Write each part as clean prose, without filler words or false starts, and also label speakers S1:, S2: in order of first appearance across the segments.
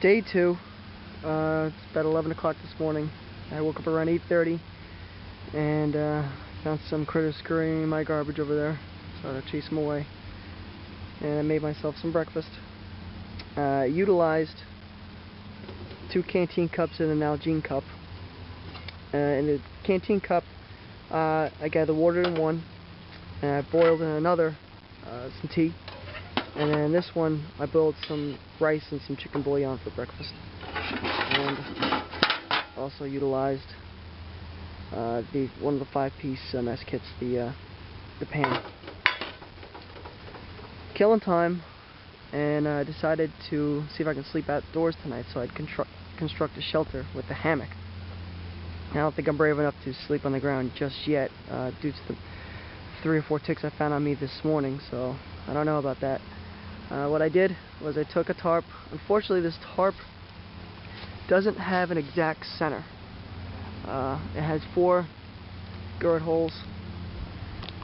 S1: Day 2. It's about 11 o'clock this morning. I woke up around 8:30 and found some critters scurrying in my garbage over there, so I had to chase them away. And I made myself some breakfast. Utilized 2 canteen cups and an Nalgene cup. In the canteen cup, I gathered water in one, and I boiled in another some tea. And then in this one, I boiled some rice and some chicken bouillon for breakfast. And also utilized one of the 5-piece mess kits, the pan. Killing time, and I decided to see if I can sleep outdoors tonight, so I'd construct a shelter with a hammock. I don't think I'm brave enough to sleep on the ground just yet, due to the 3 or 4 ticks I found on me this morning, so I don't know about that. What I did was I took a tarp. Unfortunately, this tarp doesn't have an exact center. It has 4 girth holes,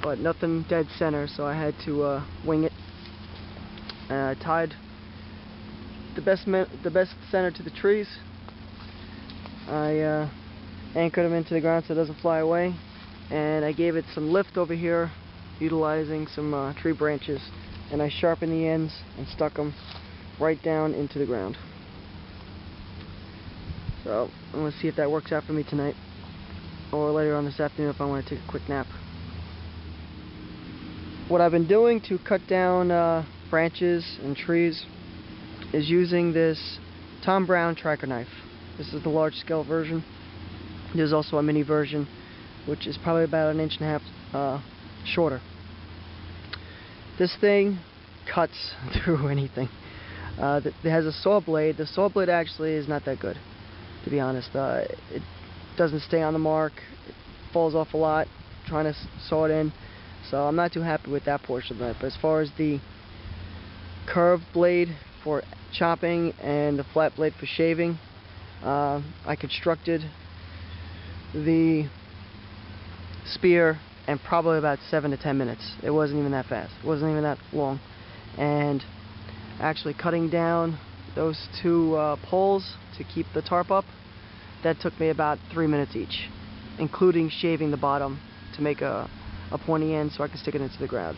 S1: but nothing dead center, so I had to wing it. I tied the best center to the trees. I anchored them into the ground so it doesn't fly away, and I gave it some lift over here utilizing some tree branches, and I sharpened the ends and stuck them right down into the ground. So I'm going to see if that works out for me tonight, or later on this afternoon if I want to take a quick nap. What I've been doing to cut down branches and trees is using this Tom Brown tracker knife. This is the large scale version. There's also a mini version, which is probably about 1.5 inches shorter. This thing cuts through anything. It has a saw blade. The saw blade actually is not that good, to be honest. It doesn't stay on the mark. It falls off a lot trying to saw it in, so I'm not too happy with that portion of it. But as far as the curved blade for chopping and the flat blade for shaving, I constructed the spear in probably about 7 to 10 minutes. It wasn't even that fast. It wasn't even that long. And actually cutting down those 2 poles to keep the tarp up, that took me about 3 minutes each, including shaving the bottom to make a pointy end so I can stick it into the ground.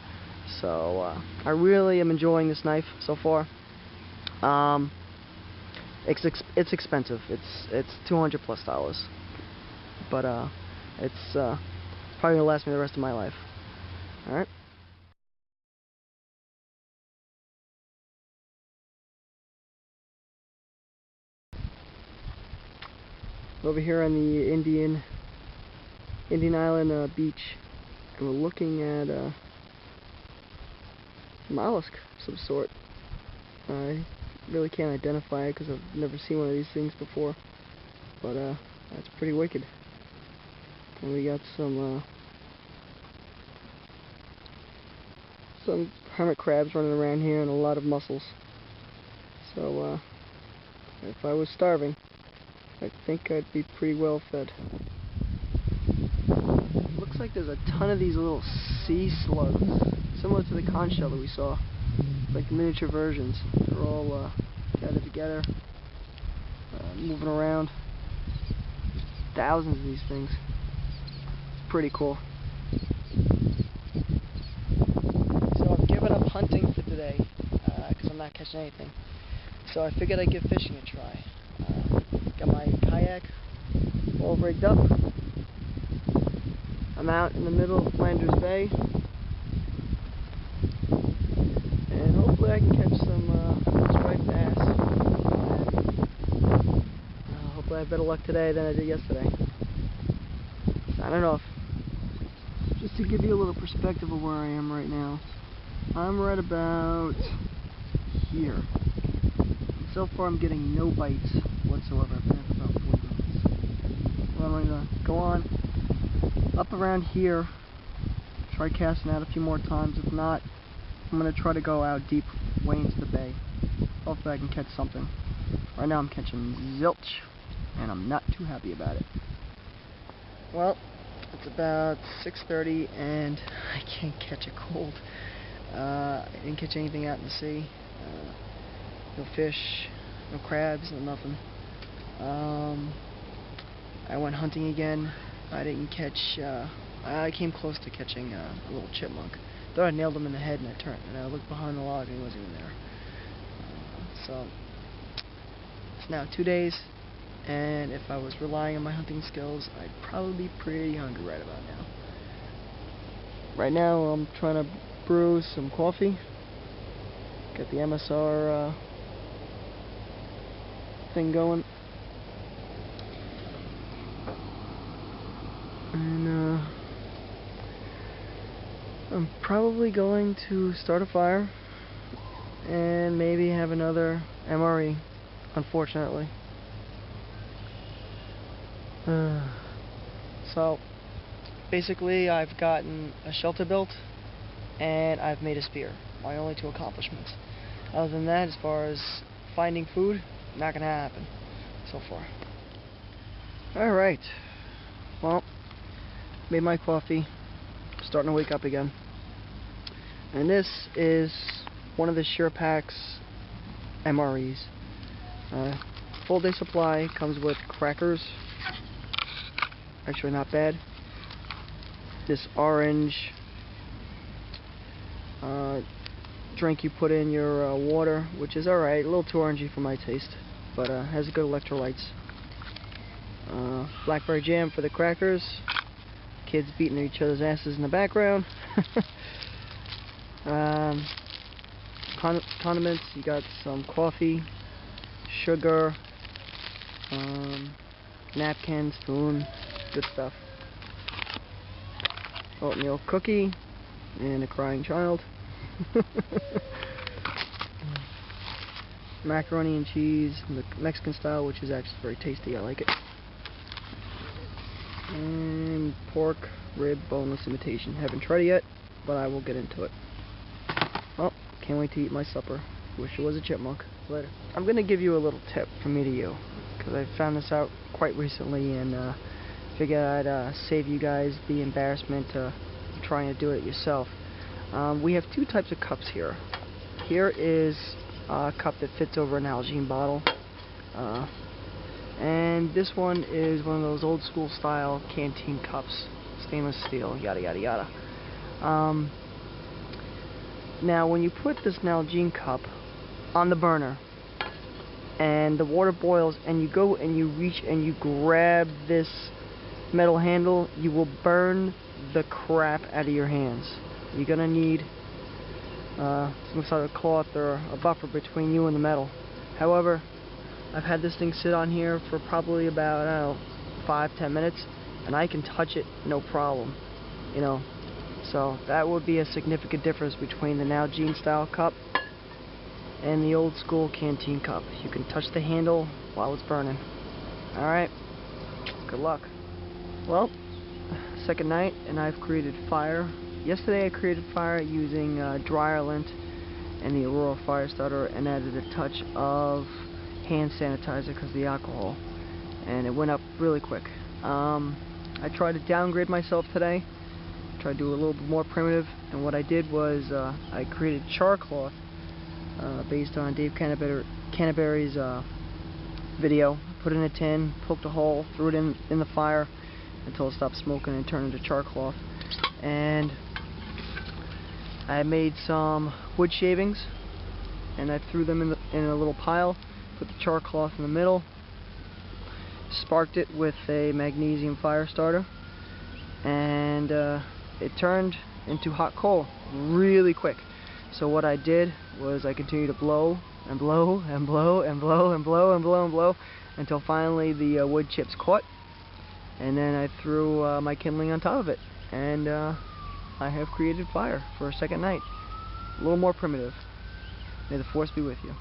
S1: So I really am enjoying this knife so far. It's expensive. It's $200+, but it's probably gonna last me the rest of my life. All right. Over here on the Indian Island beach, and we're looking at a mollusk of some sort. I really can't identify it because I've never seen one of these things before, but that's pretty wicked. And we got some hermit crabs running around here and a lot of mussels. So if I was starving, I think I'd be pretty well fed. Looks like there's a ton of these little sea slugs, similar to the conch shell that we saw, like miniature versions. They're all gathered together, moving around. Thousands of these things. It's pretty cool. So I've given up hunting for today because I'm not catching anything. So I figured I'd give fishing a try. Got my kayak all rigged up. I'm out in the middle of Flanders Bay, and hopefully I can catch some striped bass. And, hopefully I have better luck today than I did yesterday. Signing off. Just to give you a little perspective of where I am right now, I'm right about here. And so far I'm getting no bites whatsoever. I've been here for about 40 minutes. Well, I'm going to go on up around here, try casting out a few more times. If not, I'm going to try to go out deep way into the bay. Hopefully I can catch something. Right now I'm catching zilch, and I'm not too happy about it. Well, it's about 6:30 and I can't catch a cold. I didn't catch anything out in the sea. No fish, no crabs, no nothing. I went hunting again. I didn't catch, I came close to catching a little chipmunk. Thought I nailed him in the head, and I turned and I looked behind the log and he wasn't even there. So it's now 2 days, and if I was relying on my hunting skills, I'd probably be pretty hungry right about now. Right now I'm trying to brew some coffee. Get the MSR thing going. And I'm probably going to start a fire and maybe have another MRE, unfortunately. So basically I've gotten a shelter built and I've made a spear. My only 2 accomplishments. Other than that, as far as finding food, not gonna happen so far. Alright, well, made my coffee, starting to wake up again. And this is one of the SurePacks MREs. Full day supply, comes with crackers. Actually not bad. This orange drink you put in your water, which is alright, a little too orangey for my taste, but has good electrolytes. Blackberry jam for the crackers. Kids beating each other's asses in the background. Condiments, you got some coffee, sugar, napkin, spoon, good stuff. Oatmeal cookie, and a crying child. Macaroni and cheese, the Mexican style, which is actually very tasty, I like it. And pork, rib, boneless imitation. Haven't tried it yet, but I will get into it. Well, can't wait to eat my supper. Wish it was a chipmunk. Later. I'm going to give you a little tip from me to you, because I found this out quite recently and figured I'd save you guys the embarrassment of trying to do it yourself. We have 2 types of cups here. Here is a cup that fits over an Nalgene bottle. And this one is one of those old school style canteen cups, stainless steel, yada yada yada. Now when you put this Nalgene cup on the burner and the water boils and you go and you reach and you grab this metal handle, you will burn the crap out of your hands. You're gonna need some sort of cloth or a buffer between you and the metal. However, I've had this thing sit on here for probably about, I don't know, 5-10 minutes, and I can touch it no problem, you know. So that would be a significant difference between the Nalgene style cup and the old school canteen cup. You can touch the handle while it's burning. Alright, good luck. Well, second night, and I've created fire. Yesterday I created fire using dryer lint and the Aurora fire starter and added a touch of hand sanitizer because of the alcohol, and it went up really quick. I tried to downgrade myself today, tried to do a little bit more primitive, and what I did was I created char cloth based on Dave Canterbury's video. Put it in a tin, poked a hole, threw it in the fire until it stopped smoking and turned into char cloth. And I made some wood shavings and I threw them in a little pile, put the char cloth in the middle, sparked it with a magnesium fire starter, and it turned into hot coal really quick. So what I did was I continued to blow and blow and blow and blow and blow and blow and blow until finally the wood chips caught, and then I threw my kindling on top of it, and I have created fire for a second night. A little more primitive. May the force be with you.